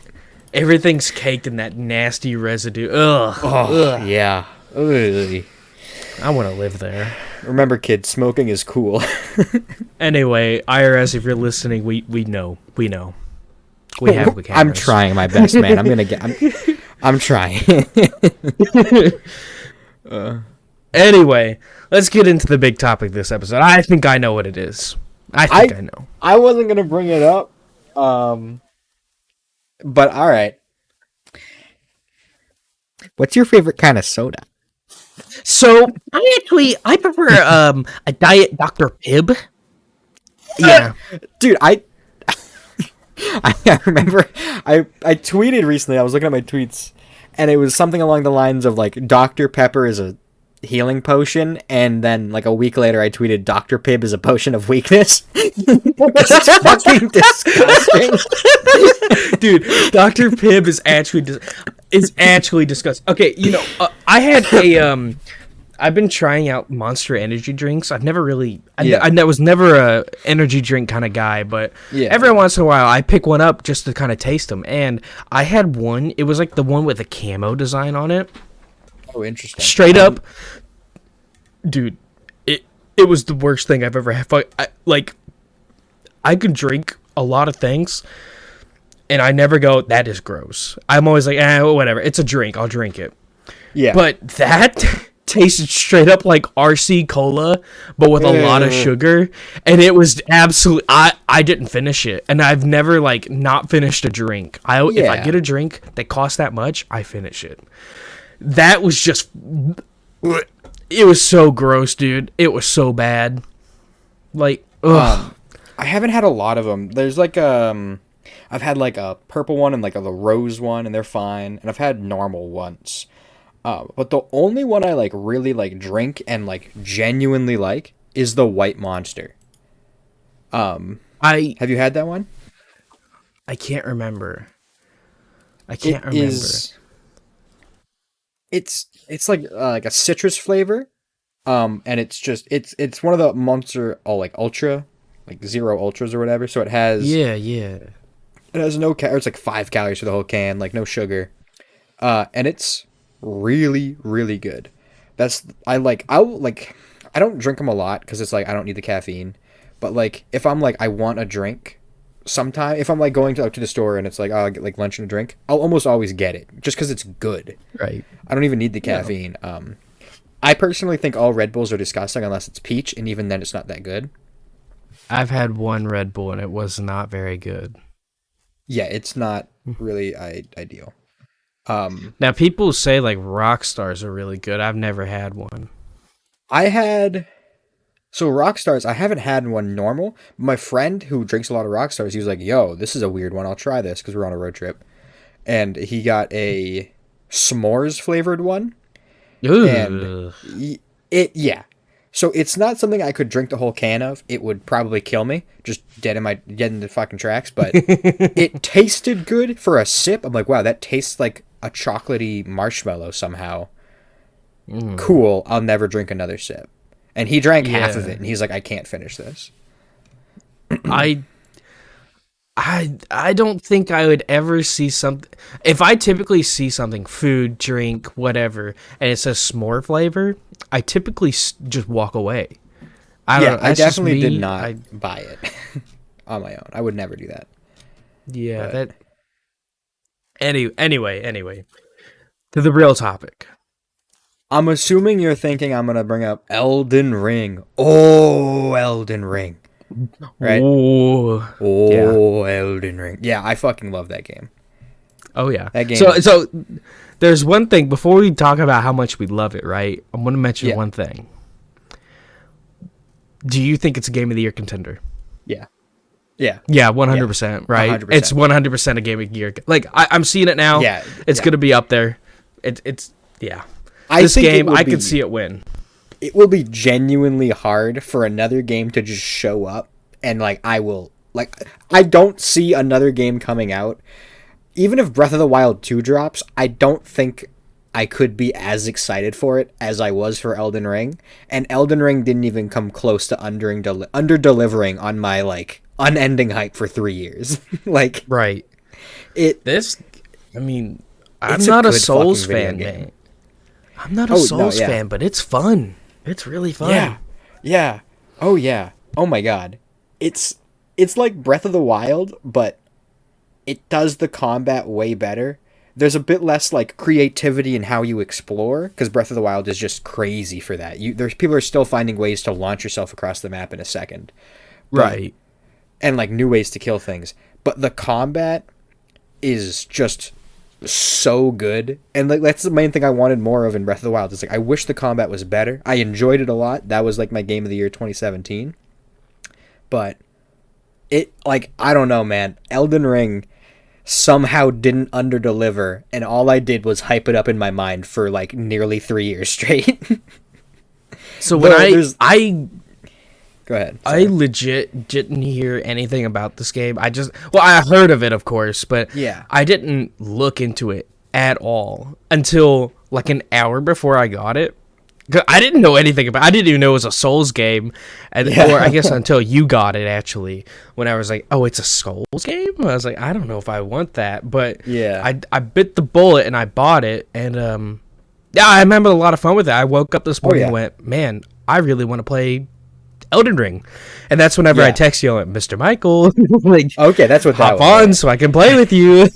Everything's caked in that nasty residue. Ugh. Yeah. Ugh. I want to live there. Remember, kids, smoking is cool. Anyway, IRS, if you're listening, we know. We have the cameras. I'm trying my best, man. I'm trying. Anyway, let's get into the big topic this episode. I think I know what it is. I know. I wasn't going to bring it up. But all right. What's your favorite kind of soda? So, I prefer a Diet Dr. Pibb. Yeah. Dude, I remember I tweeted recently. I was looking at my tweets, and it was something along the lines of like Dr. Pepper is a healing potion, and then like a week later I tweeted Dr. Pibb is a potion of weakness. It's fucking disgusting. Dude, Dr. Pibb is actually disgusting. Okay, I had I've been trying out Monster energy drinks. I've never really... I was never a energy drink kind of guy, but every once in a while I pick one up just to kind of taste them. And I had one. It was like the one with a camo design on it. Oh, interesting. Straight up. Dude, it was the worst thing I've ever had. I could drink a lot of things, and I never go, that is gross. I'm always like, whatever. It's a drink. I'll drink it. Yeah. But that... tasted straight up like RC cola, but with a lot of sugar, and it was absolutely. I didn't finish it, and I've never not finished a drink. If I get a drink that costs that much, I finish it. That was just. It was so gross, dude. It was so bad. I haven't had a lot of them. There's I've had a purple one and a rose one, and they're fine, and I've had normal ones. But the only one I really drink and genuinely is the White Monster. Have you had that one? I can't remember. It's like a citrus flavor. And it's one of the Monster Ultra, Zero Ultras or whatever. So it has It has no it's 5 calories for the whole can, no sugar. And it's really, really good. I don't drink them a lot because it's I don't need the caffeine. But if I'm I want a drink, sometime if I'm going to the store and it's I'll get lunch and a drink, I'll almost always get it just because it's good. Right. I don't even need the caffeine. No. I personally think all Red Bulls are disgusting unless it's peach, and even then it's not that good. I've had one Red Bull and it was not very good. Yeah, it's not really ideal. Now people say Rock Stars are really good. I've never had one. I had So Rockstars, I haven't had one normal. My friend who drinks a lot of Rockstars, he was like, "Yo, this is a weird one. I'll try this," because we're on a road trip, and he got a s'mores flavored one, and Ooh. yeah. So it's not something I could drink the whole can of. It would probably kill me, just dead in the fucking tracks. But it tasted good for a sip. I'm like, wow, that tastes like a chocolatey marshmallow somehow. Cool. I'll never drink another sip. And he drank half of it, and he's like, I can't finish this. I don't think I would ever see something. If I typically see something, food, drink, whatever, and it says s'more flavor, I typically just walk away. I definitely did not buy it on my own. I would never do that. Yeah, but. Anyway, to the real topic. I'm assuming you're thinking I'm gonna bring up Elden Ring. Oh, Elden Ring. Right? Oh, yeah. Elden Ring. Yeah, I fucking love that game. Oh yeah. That game. So there's one thing before we talk about how much we love it, right? I'm gonna mention one thing. Do you think it's a Game of the Year contender? Yeah. Yeah. Yeah, 100%, right? 100%. It's 100% a Game of the Year. Like I'm seeing it now. Yeah. It's gonna be up there. It's yeah. I could see it win. It will be genuinely hard for another game to just show up, and I don't see another game coming out. Even if Breath of the Wild 2 drops, I don't think I could be as excited for it as I was for Elden Ring. And Elden Ring didn't even come close to under-delivering on my unending hype for 3 years. Right. I'm It's not a good Souls fucking video fan, game. man. I'm not a Souls fan, but it's fun. It's really fun. Yeah. Yeah. Oh yeah. Oh my god. It's like Breath of the Wild, but it does the combat way better. There's a bit less creativity in how you explore, because Breath of the Wild is just crazy for that. There's people are still finding ways to launch yourself across the map in a second. Right. And new ways to kill things. But the combat is just so good, and that's the main thing I wanted more of in Breath of the Wild. It's I wish the combat was better. I enjoyed it a lot. That was my Game of the Year 2017. But it I don't know, man. Elden Ring somehow didn't underdeliver, and all I did was hype it up in my mind for nearly 3 years straight. So when I go ahead. Sorry. I legit didn't hear anything about this game. I heard of it, of course, but yeah, I didn't look into it at all until an hour before I got it. I didn't know anything about it. I didn't even know it was a Souls game. Or I guess until you got it, actually, when I was like, oh, it's a Souls game? I was like, I don't know if I want that. But yeah, I bit the bullet and I bought it. And I remember a lot of fun with it. I woke up this morning and went, man, I really want to play Elden Ring. And that's whenever I text you, Mr. Michael, okay, that's what that hop on so I can play with you.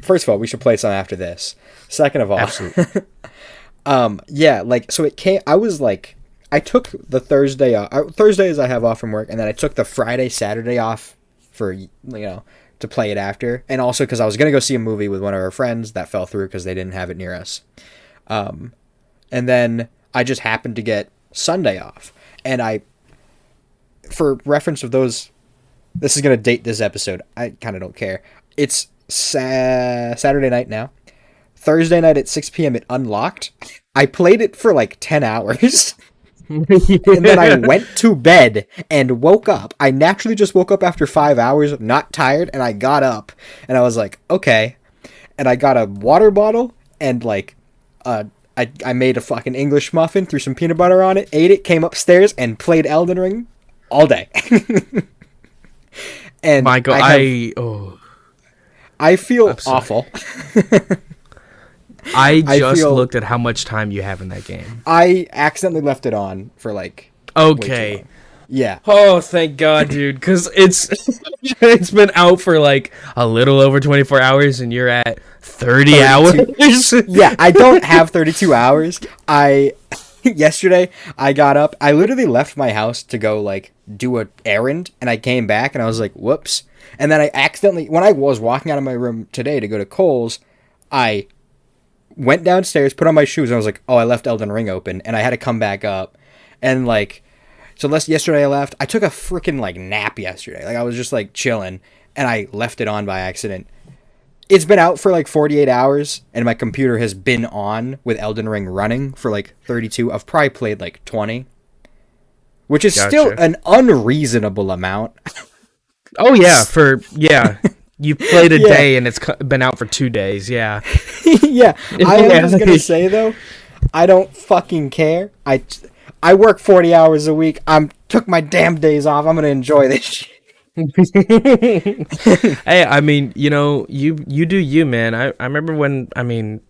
First of all, we should play some after this. Second of all, absolutely. So it came. I took the Thursday off. Thursdays I have off from work, and then I took the Friday, Saturday off for to play it after, and also because I was gonna go see a movie with one of our friends that fell through because they didn't have it near us. And then I just happened to get Sunday off, and for reference of those, this is gonna date this episode. I kind of don't care. It's Saturday night now. Thursday night at 6 p.m. it unlocked. I played it for 10 hours. And then I went to bed and woke up. I naturally just woke up after 5 hours, not tired, and I got up. And I was like, okay. And I got a water bottle and I made a fucking English muffin, threw some peanut butter on it, ate it, came upstairs, and played Elden Ring all day. And Michael, I feel awful. I looked at how much time you have in that game. I accidentally left it on for okay. Yeah. Oh, thank God, dude, because it's been out for a little over 24 hours, and you're at 30 hours. Yeah, I don't have 32 hours. Yesterday I got up. I literally left my house to go do an errand, and I came back and I was like, whoops. And then I accidentally, when I was walking out of my room today to go to Kohls, I went downstairs, put on my shoes, and I was like, oh, I left Elden Ring open, and I had to come back up. And like, so yesterday I left. I took a freaking like nap yesterday. Like I was just like chilling, and I left it on by accident. It's been out for like 48 hours, and my computer has been on with Elden Ring running for like 32. I've probably played like 20, which is still an unreasonable amount. Oh yeah, you played a day and it's been out for 2 days. Yeah, yeah. I am just gonna say though, I don't fucking care. I work 40 hours a week. Took my damn days off. I'm gonna enjoy this shit. Hey, I mean, you know, you do you, man. I remember when, I mean,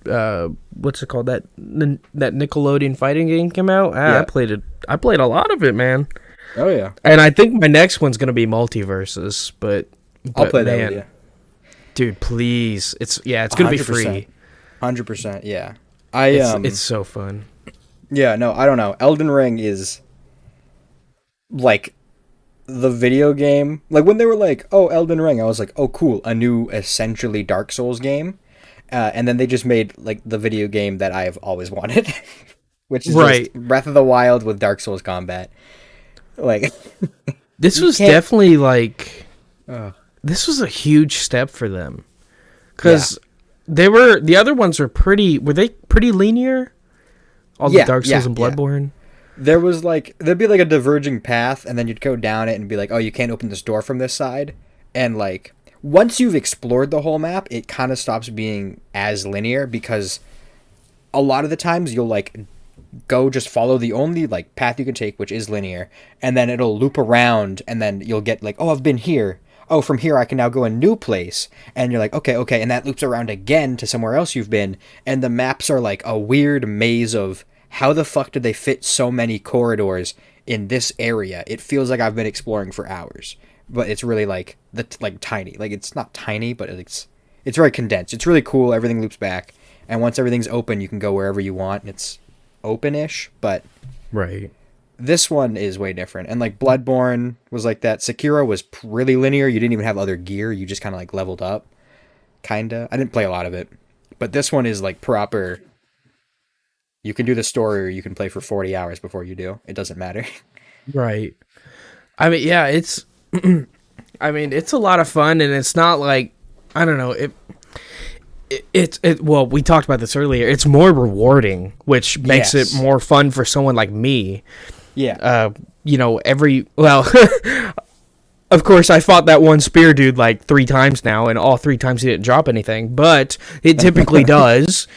what's it called, that Nickelodeon fighting game came out. I played a lot of it, man. Oh yeah. And I think my next one's gonna be Multiverses, but I'll play that with you. Dude, please. It's gonna be free. 100%. Yeah. It's so fun. Yeah, no, I don't know. Elden Ring is like the video game. Like when they were like, "Oh, Elden Ring," I was like, "Oh, cool, a new essentially Dark Souls game." And then they just made like the video game that I have always wanted, which is just Breath of the Wild with Dark Souls combat. Like this was definitely like this was a huge step for them. Cuz the other ones were pretty linear? All the Dark Souls and Bloodborne. There was like, there'd be like a diverging path, and then you'd go down it and be like, oh, you can't open this door from this side. And like, once you've explored the whole map, it kind of stops being as linear, because a lot of the times you'll like go just follow the only like path you can take, which is linear, and then it'll loop around, and then you'll get like, oh, I've been here. Oh, from here I can now go a new place. And you're like, okay, and that loops around again to somewhere else you've been, and the maps are like a weird maze of how the fuck did they fit so many corridors in this area? It feels like I've been exploring for hours, but it's really like tiny. Like it's not tiny, but it's very condensed. It's really cool. Everything loops back, and once everything's open, you can go wherever you want, and it's open-ish. But this one is way different. And like Bloodborne was like that. Sekiro was really linear. You didn't even have other gear. You just kind of like leveled up. Kinda. I didn't play a lot of it, but this one is like proper. You can do the story, or you can play for 40 hours before you do. It doesn't matter. Right. I mean, yeah, it's a lot of fun, and it's not like, I don't know, well, we talked about this earlier. It's more rewarding, which makes it more fun for someone like me. Yeah. You know, of course, I fought that one spear dude like 3 times now, and all 3 times he didn't drop anything, but it typically does.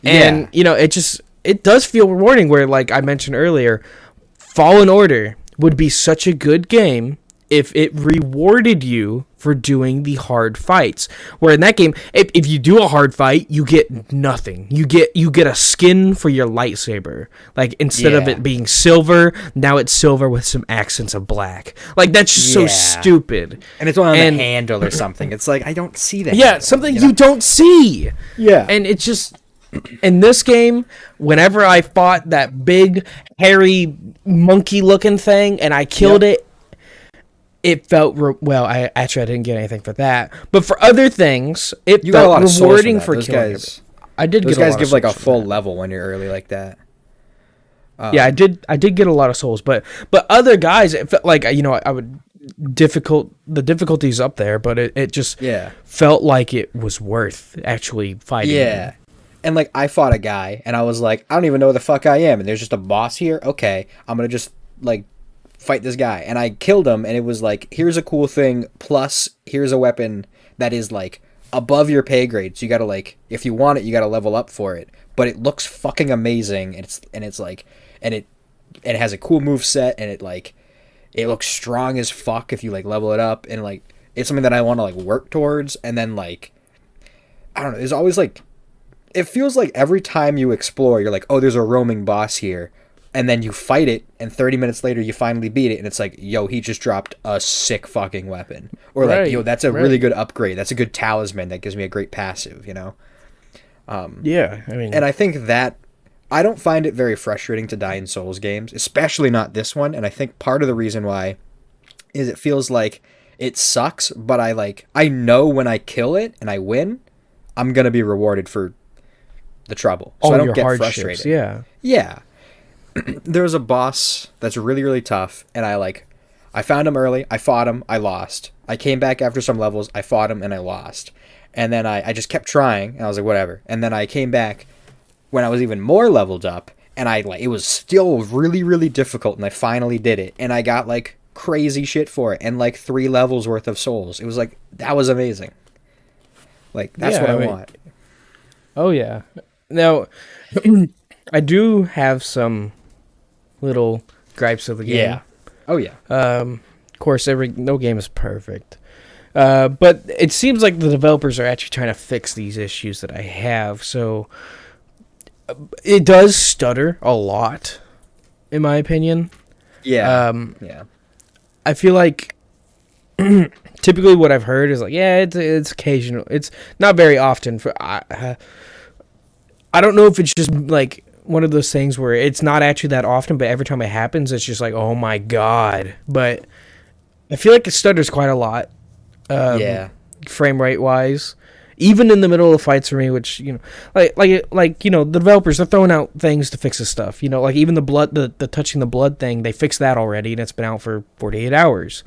And, you know, it does feel rewarding, where, like I mentioned earlier, Fallen Order would be such a good game if it rewarded you for doing the hard fights. Where in that game, if you do a hard fight, you get nothing. You get a skin for your lightsaber. Like, instead of it being silver, now it's silver with some accents of black. Like, that's just so stupid. And it's only on the handle or something. It's like, I don't see that. Yeah, handle, something you don't see. Yeah. And it's just... In this game, whenever I fought that big, hairy, monkey-looking thing and I killed it, it felt... I didn't get anything for that. But for other things, it felt rewarding for killing it. I did get a lot of souls. Those guys give like a full level when you're early like that. Yeah, I did get a lot of souls. But other guys, it felt like, you know, the difficulty's up there, but it just felt like it was worth actually fighting. Yeah. And, like, I fought a guy, and I was like, I don't even know where the fuck I am, and there's just a boss here? Okay, I'm gonna just, like, fight this guy. And I killed him, and it was like, here's a cool thing, plus here's a weapon that is, like, above your pay grade, so you gotta, like, if you want it, you gotta level up for it. But it looks fucking amazing, and it has a cool move set, and it looks strong as fuck if you, like, level it up, and, like, it's something that I want to, like, work towards, and then, like, I don't know, there's always, like, it feels like every time you explore, you're like, oh, there's a roaming boss here. And then you fight it, and 30 minutes later, you finally beat it, and it's like, yo, he just dropped a sick fucking weapon. Or like, yo, that's a really good upgrade. That's a good talisman that gives me a great passive, you know? Yeah, I mean... And I think that... I don't find it very frustrating to die in Souls games, especially not this one. And I think part of the reason why is it feels like it sucks, but I know when I kill it and I win, I'm going to be rewarded for... the trouble, so I don't get frustrated. Yeah, there was a boss that's really, really tough, and I found him early, I fought him, I lost. I came back after some levels, I fought him, and I lost. And then I just kept trying, and I was like, whatever. And then I came back when I was even more leveled up, and it was still really, really difficult, and I finally did it. And I got, like, crazy shit for it, and, like, 3 levels worth of souls. It was like, that was amazing. Like, that's what I want. Oh, yeah. Now, I do have some little gripes of the game. Yeah. Oh, yeah. Of course, no game is perfect. But it seems like the developers are actually trying to fix these issues that I have. So it does stutter a lot, in my opinion. Yeah. Yeah. I feel like typically what I've heard is like, yeah, it's occasional. It's not very often. I don't know if it's just like one of those things where it's not actually that often, but every time it happens, it's just like, oh my god. But I feel like it stutters quite a lot. Frame rate wise, even in the middle of fights for me, which, you know, like the developers are throwing out things to fix this stuff. You know, like even the touching the blood thing, they fixed that already, and it's been out for 48 hours.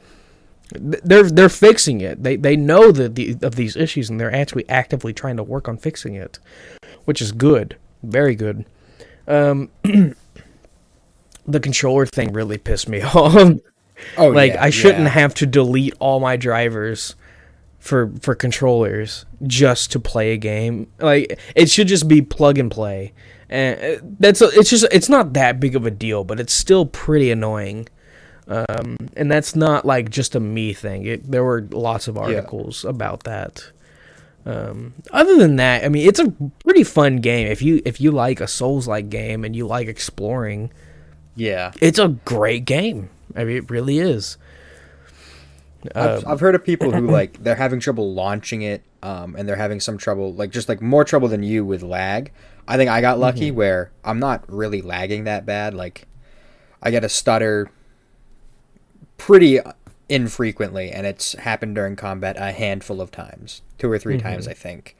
They're fixing it. They know of these issues, and they're actually actively trying to work on fixing it, which is good, very good. The controller thing really pissed me off. Oh, like, I shouldn't have to delete all my drivers for controllers just to play a game. Like, it should just be plug and play. And it's not that big of a deal, but it's still pretty annoying. And that's not like just a me thing. There were lots of articles about that. Other than that, I mean, it's a pretty fun game. If you like a Souls-like game and you like exploring, it's a great game. I mean, it really is. I've heard of people who like they're having trouble launching it, and they're having some trouble, like just like more trouble than you with lag. I think I got lucky where I'm not really lagging that bad. Like, I get a stutter pretty infrequently, and it's happened during combat a handful of times, 2 or 3 times, I think.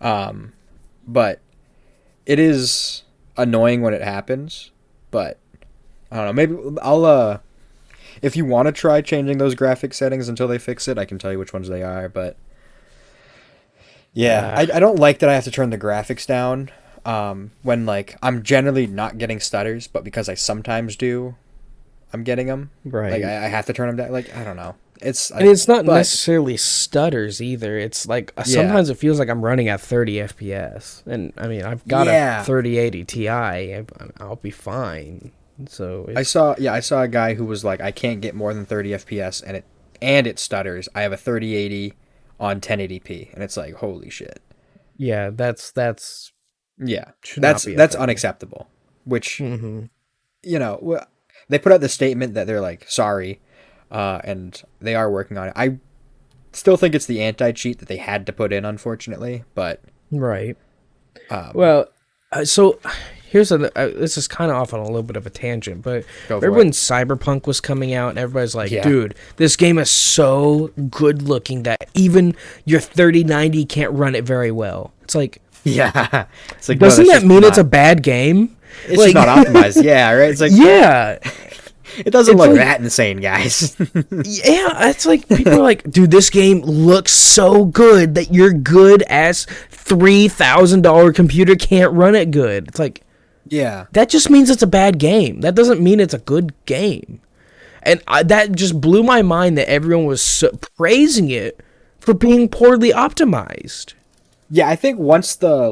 But it is annoying when it happens. But I don't know. Maybe I'll if you want to try changing those graphic settings until they fix it, I can tell you which ones they are. But yeah, I don't like that I have to turn the graphics down when like I'm generally not getting stutters, but because I sometimes do, I'm getting them. Right. Like I have to turn them down. Like, I don't know. It's not necessarily stutters either. It's like sometimes it feels like I'm running at 30 FPS, and I mean I've got a 3080 Ti. I'll be fine. So I saw a guy who was like, I can't get more than 30 FPS, and it stutters. I have a 3080 on 1080p, and it's like, holy shit. Yeah, that's unacceptable. Which you know, they put out the statement that they're like sorry, and they are working on it. I still think it's the anti-cheat that they had to put in, unfortunately, but right. So here's this is kind of off on a little bit of a tangent, but remember when Cyberpunk was coming out and everybody's like, dude, this game is so good looking that even your 3090 can't run it very well. It's like, it's like, doesn't that mean it's a bad game? It's like, just not optimized. Yeah, right. It's like, it doesn't look like that insane, guys. It's like people are like, dude, this game looks so good that your good ass $3,000 computer can't run it good. It's like, that just means it's a bad game. That doesn't mean it's a good game. And that just blew my mind that everyone was praising it for being poorly optimized. Yeah, I think once the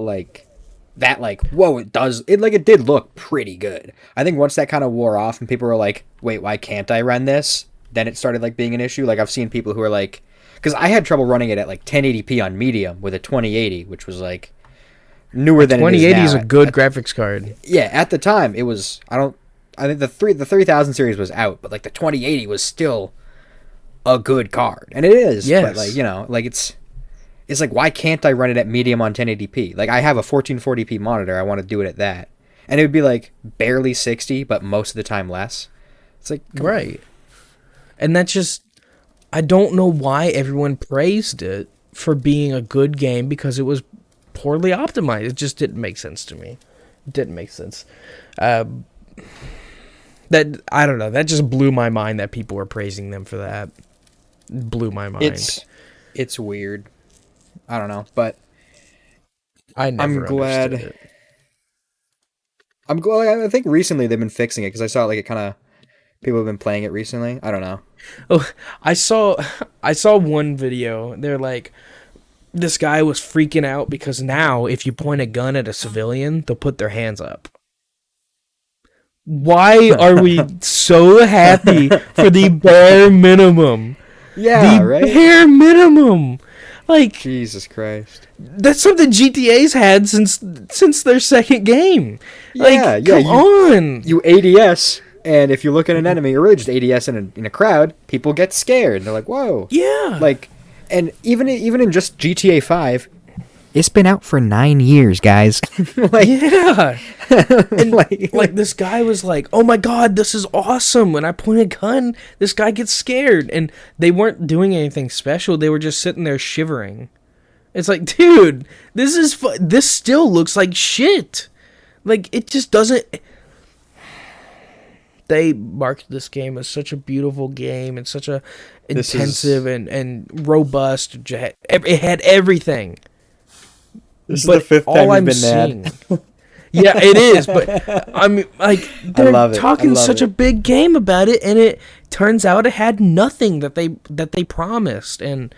whoa, it did look pretty good. I think once that kind of wore off and people were like, wait, why can't I run this? Then it started like being an issue. Like, I've seen people who are like, because I had trouble running it at like 1080p on medium with a 2080, which was like newer than it is now. 2080 is a good graphics card. Yeah, at the time it was. I think the 3000 series was out, but like the 2080 was still a good card, and it is. Yes. But like, you know, like it's like, why can't I run it at medium on 1080p? Like, I have a 1440p monitor. I want to do it at that, and it would be like barely 60, but most of the time less. It's like, right. And that's just, I don't know why everyone praised it for being a good game because it was poorly optimized. It just didn't make sense to me. It didn't make sense. That I don't know. That just blew my mind that people were praising them for that. Blew my mind. It's weird. I don't know, but I'm glad. It. I'm glad. I think recently they've been fixing it because I saw like it kind of people have been playing it recently. I don't know. Oh, I saw one video. They're like, this guy was freaking out because now if you point a gun at a civilian, they'll put their hands up. Why are we so happy for the bare minimum? Yeah, the right? Bare minimum. Like, Jesus Christ. That's something GTA's had since their second game. Yeah, like, come on. You ADS, and if you look at an enemy, or really just ADS in a crowd, people get scared. They're like, whoa. Yeah. Like, and even in just GTA 5, it's been out for 9 years, guys. Like, yeah. And like this guy was like, oh my god, this is awesome. When I point a gun, this guy gets scared. And they weren't doing anything special. They were just sitting there shivering. It's like, dude, this still looks like shit. Like, it just doesn't... They marked this game as such a beautiful game and such a intensive and robust. It had everything. This is the fifth time you've been mad. Yeah, it is, but I mean, like, they're talking such a big game about it, and it turns out it had nothing that they promised, and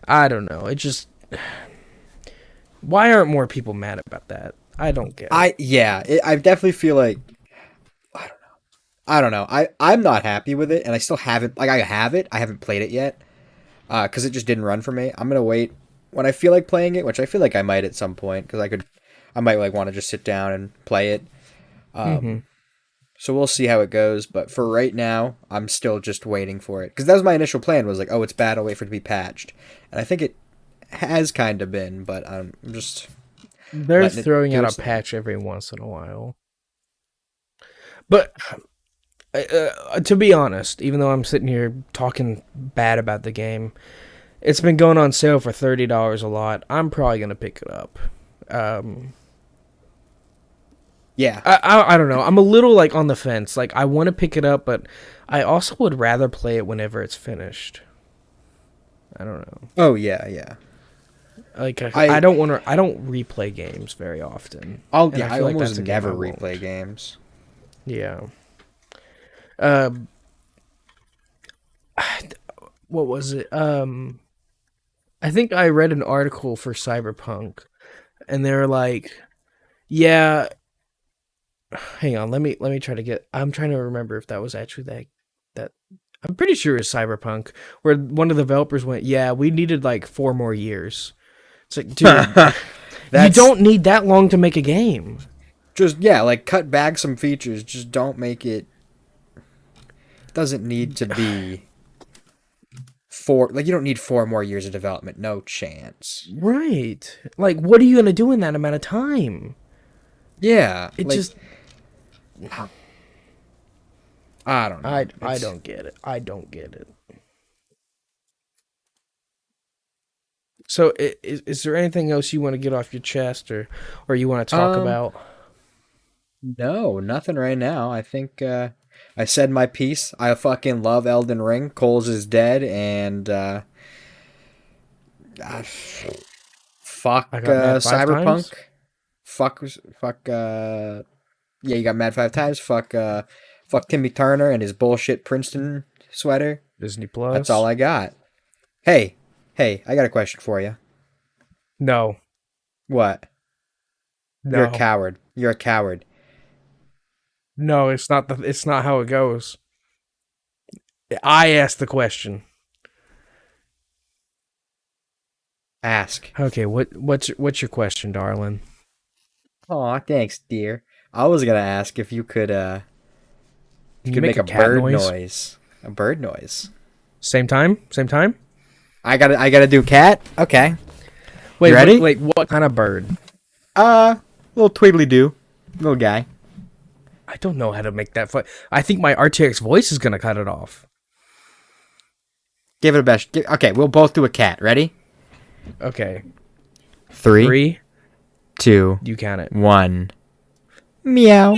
I don't know. It just, why aren't more people mad about that? I don't get it. I definitely feel like I don't know. I'm not happy with it, and I still haven't. Like, I have it. I haven't played it yet because it just didn't run for me. I'm gonna wait when I feel like playing it, which I feel like I might at some point because I might like want to just sit down and play it. So we'll see how it goes. But for right now, I'm still just waiting for it because that was my initial plan. Was like, oh, it's bad. I'll wait for it to be patched, and I think it has kind of been. But I'm just they're throwing out a patch every once in a while. But to be honest, even though I'm sitting here talking bad about the game, it's been going on sale for $30 a lot. I'm probably going to pick it up. Yeah. I don't know. I'm a little like on the fence. Like, I want to pick it up, but I also would rather play it whenever it's finished. I don't know. Oh, yeah. Like, I don't replay games very often. I almost never replay games. Yeah. What was it? I think I read an article for Cyberpunk, and they were like, "Yeah." Hang on, let me try to get. I'm trying to remember if that was actually that. I'm pretty sure it's Cyberpunk, where one of the developers went, "Yeah, we needed like 4 more years." It's like, dude, you don't need that long to make a game. Just like cut back some features. Just don't make it. Doesn't need to be 4. Like, you don't need 4 more years of development. No chance. Right. Like, what are you gonna do in that amount of time? Yeah. It just. I don't know. I don't get it. I don't get it. So, is there anything else you want to get off your chest, or you want to talk about? No, nothing right now. I think I said my piece. I fucking love Elden Ring. Kohls is dead, and fuck Cyberpunk. Fuck. Yeah, you got mad 5 times. Fuck Timmy Turner and his bullshit Princeton sweater. Disney Plus. That's all I got. Hey, I got a question for you. No. What? No. You're a coward. No, it's not how it goes. I asked the question. Ask. Okay, what's your question, darling? Aw, thanks, dear. I was gonna ask if you could you could make a cat bird noise? A bird noise. Same time? I gotta do cat? Okay. Wait, you ready? Wait, what kind of bird? Little twiddly-doo. Little guy. I don't know how to make that fun. I think my RTX voice is gonna cut it off. Give it a best. Okay, we'll both do a cat. Ready? Okay. 3, 2, you count it. 1. Meow.